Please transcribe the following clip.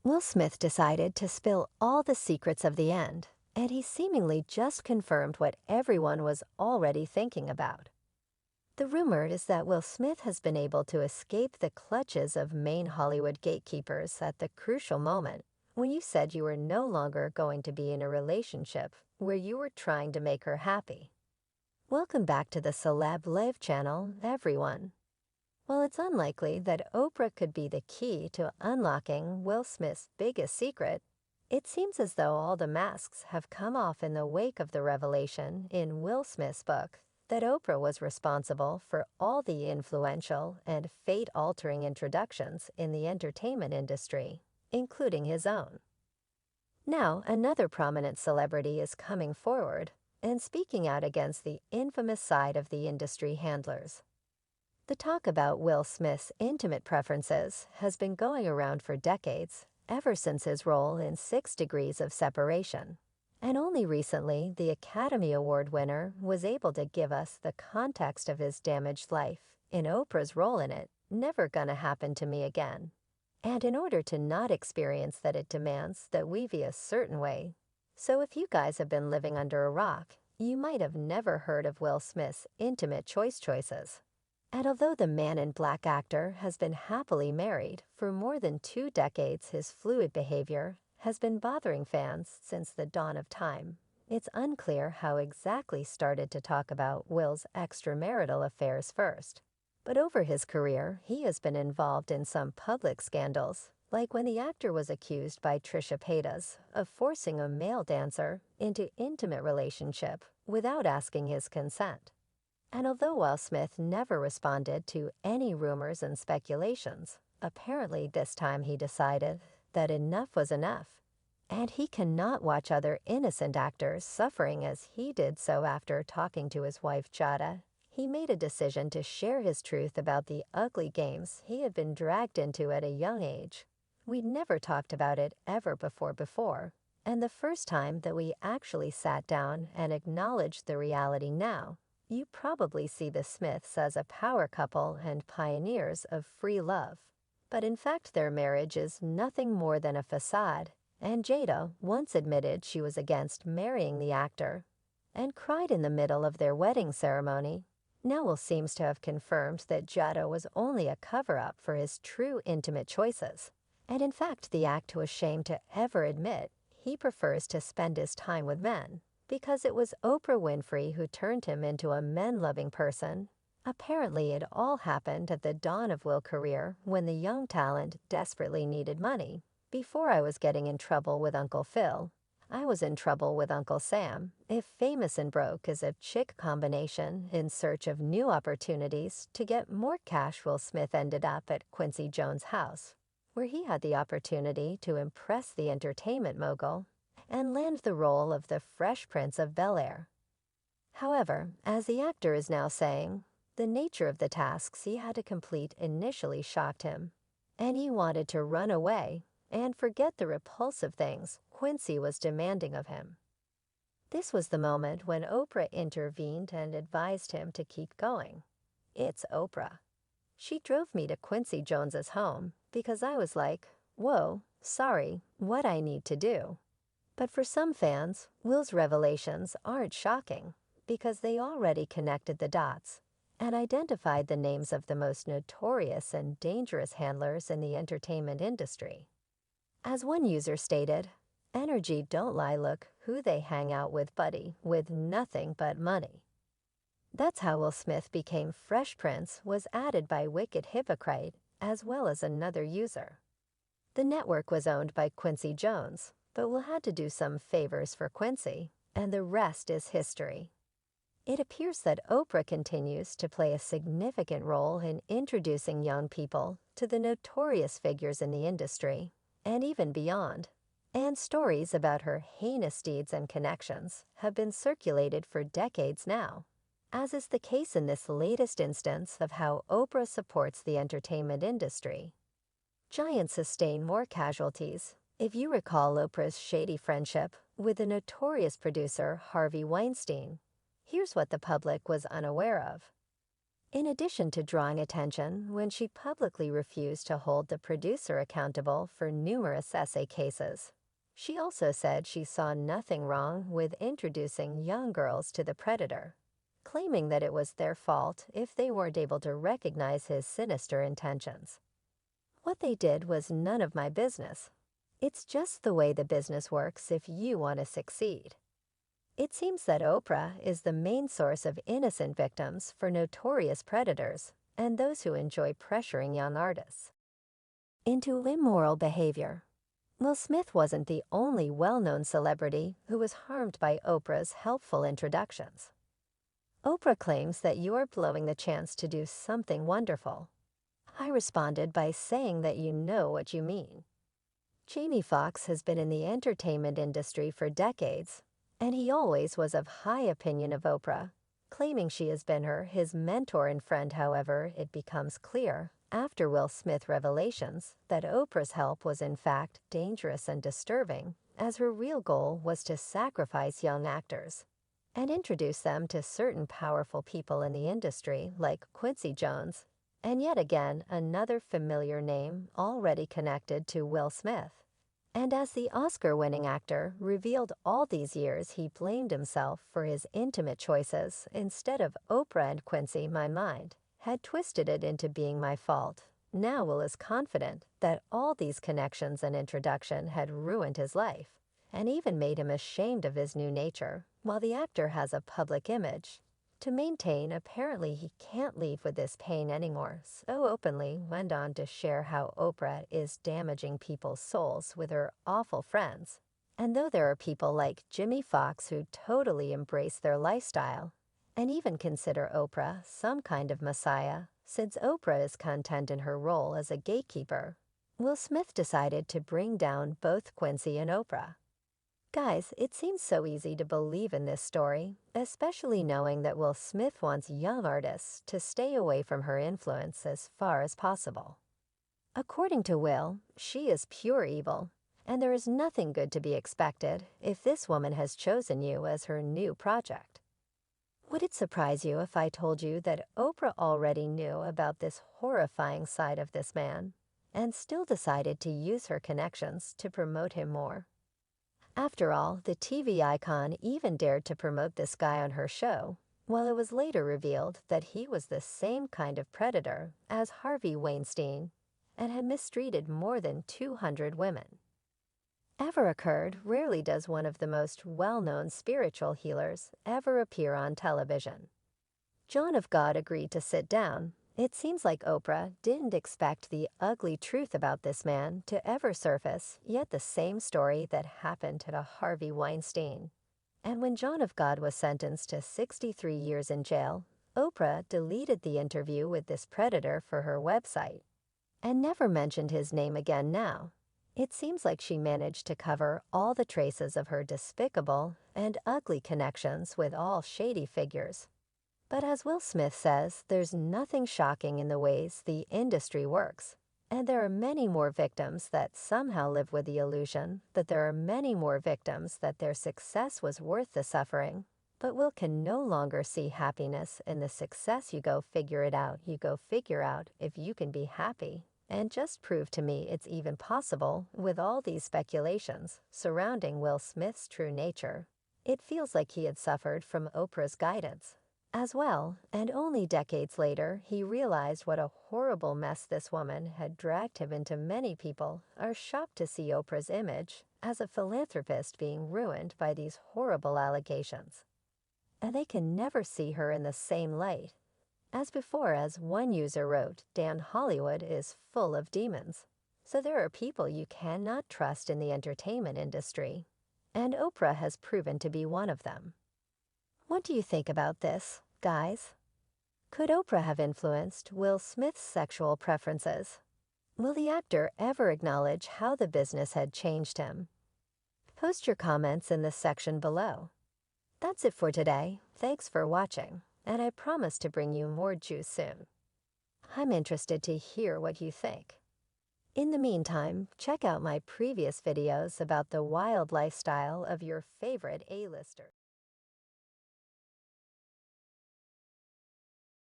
Will Smith decided to spill all the secrets of the end, and he seemingly just confirmed what everyone was already thinking about. The rumor is that Will Smith has been able to escape the clutches of main Hollywood gatekeepers at the crucial moment when you said you were no longer going to be in a relationship where you were trying to make her happy. Welcome back to the Celeb Live channel, everyone. While it's unlikely that Oprah could be the key to unlocking Will Smith's biggest secret, it seems as though all the masks have come off in the wake of the revelation in Will Smith's book that Oprah was responsible for all the influential and fate-altering introductions in the entertainment industry, including his own. Now, another prominent celebrity is coming forward and speaking out against the infamous side of the industry handlers. The talk about Will Smith's intimate preferences has been going around for decades, ever since his role in 6 Degrees of Separation. And only recently, the Academy Award winner was able to give us the context of his damaged life in Oprah's role in it, Never Gonna Happen to Me Again. And in order to not experience that, it demands that we be a certain way. So if you guys have been living under a rock, you might have never heard of Will Smith's intimate choices. And although the Man in Black actor has been happily married for more than 2 decades, his fluid behavior has been bothering fans since the dawn of time. It's unclear how exactly started to talk about Will's extramarital affairs first. But over his career, he has been involved in some public scandals, like when the actor was accused by Trisha Paytas of forcing a male dancer into intimate relationship without asking his consent. And although Will Smith never responded to any rumors and speculations, apparently this time he decided that enough was enough, and he cannot watch other innocent actors suffering as he did so. After talking to his wife Jada, he made a decision to share his truth about the ugly games he had been dragged into at a young age. We'd never talked about it ever before, and the first time that we actually sat down and acknowledged the reality now. You probably see the Smiths as a power couple and pioneers of free love. But in fact, their marriage is nothing more than a facade, and Jada once admitted she was against marrying the actor and cried in the middle of their wedding ceremony. Now Will seems to have confirmed that Jada was only a cover-up for his true intimate choices, and in fact the actor was ashamed to ever admit he prefers to spend his time with men, because it was Oprah Winfrey who turned him into a men-loving person. Apparently, it all happened at the dawn of Will's career when the young talent desperately needed money. Before I was getting in trouble with Uncle Phil, I was in trouble with Uncle Sam. If famous and broke is a chick combination in search of new opportunities to get more cash, Will Smith ended up at Quincy Jones' house, where he had the opportunity to impress the entertainment mogul and land the role of the Fresh Prince of Bel-Air. However, as the actor is now saying, the nature of the tasks he had to complete initially shocked him, and he wanted to run away and forget the repulsive things Quincy was demanding of him. This was the moment when Oprah intervened and advised him to keep going. It's Oprah. She drove me to Quincy Jones's home because I was like, whoa, sorry, what I need to do. But for some fans, Will's revelations aren't shocking because they already connected the dots and identified the names of the most notorious and dangerous handlers in the entertainment industry. As one user stated, "Energy don't lie, look who they hang out with, buddy, with nothing but money." That's how Will Smith became Fresh Prince was added by Wicked Hypocrite as well as another user. The network was owned by Quincy Jones, but Will had to do some favors for Quincy, and the rest is history. It appears that Oprah continues to play a significant role in introducing young people to the notorious figures in the industry, and even beyond. And stories about her heinous deeds and connections have been circulated for decades now, as is the case in this latest instance of how Oprah supports the entertainment industry. Giants sustain more casualties. If you recall Oprah's shady friendship with the notorious producer Harvey Weinstein, here's what the public was unaware of. In addition to drawing attention when she publicly refused to hold the producer accountable for numerous essay cases, she also said she saw nothing wrong with introducing young girls to the predator, claiming that it was their fault if they weren't able to recognize his sinister intentions. What they did was none of my business. It's just the way the business works if you want to succeed. It seems that Oprah is the main source of innocent victims for notorious predators and those who enjoy pressuring young artists into immoral behavior. Will Smith wasn't the only well-known celebrity who was harmed by Oprah's helpful introductions. Oprah claims that you're blowing the chance to do something wonderful. I responded by saying that you know what you mean. Jamie Foxx has been in the entertainment industry for decades, and he always was of high opinion of Oprah, claiming she has been his mentor and friend. However, it becomes clear, after Will Smith revelations, that Oprah's help was in fact dangerous and disturbing, as her real goal was to sacrifice young actors and introduce them to certain powerful people in the industry like Quincy Jones, and yet again another familiar name already connected to Will Smith. And as the Oscar-winning actor revealed all these years, he blamed himself for his intimate choices instead of Oprah and Quincy. My mind had twisted it into being my fault. Now Will is confident that all these connections and introduction had ruined his life and even made him ashamed of his new nature. While the actor has a public image to maintain, apparently he can't leave with this pain anymore, so openly went on to share how Oprah is damaging people's souls with her awful friends. And though there are people like Jamie Foxx who totally embrace their lifestyle and even consider Oprah some kind of messiah, since Oprah is content in her role as a gatekeeper, Will Smith decided to bring down both Quincy and Oprah. Guys, it seems so easy to believe in this story, especially knowing that Will Smith wants young artists to stay away from her influence as far as possible. According to Will, she is pure evil, and there is nothing good to be expected if this woman has chosen you as her new project. Would it surprise you if I told you that Oprah already knew about this horrifying side of this man and still decided to use her connections to promote him more? After all, the TV icon even dared to promote this guy on her show, while it was later revealed that he was the same kind of predator as Harvey Weinstein and had mistreated more than 200 women. Ever occurred, rarely does one of the most well-known spiritual healers ever appear on television. John of God agreed to sit down. It seems like Oprah didn't expect the ugly truth about this man to ever surface, yet the same story that happened to Harvey Weinstein. And when John of God was sentenced to 63 years in jail, Oprah deleted the interview with this predator for her website and never mentioned his name again. Now, it seems like she managed to cover all the traces of her despicable and ugly connections with all shady figures. But as Will Smith says, there's nothing shocking in the ways the industry works, and there are many more victims that somehow live with the illusion that there are many more victims that their success was worth the suffering. But Will can no longer see happiness in the success. You go figure it out. You go figure out if you can be happy. And just prove to me it's even possible with all these speculations surrounding Will Smith's true nature. It feels like he had suffered from Oprah's guidance as well, and only decades later he realized what a horrible mess this woman had dragged him into. Many people are shocked to see Oprah's image as a philanthropist being ruined by these horrible allegations, and they can never see her in the same light as before. As one user wrote, Dan, Hollywood is full of demons. So there are people you cannot trust in the entertainment industry, and Oprah has proven to be one of them. What do you think about this, guys? Could Oprah have influenced Will Smith's sexual preferences? Will the actor ever acknowledge how the business had changed him? Post your comments in the section below. That's it for today. Thanks for watching, and I promise to bring you more juice soon. I'm interested to hear what you think. In the meantime, check out my previous videos about the wild lifestyle of your favorite A-listers.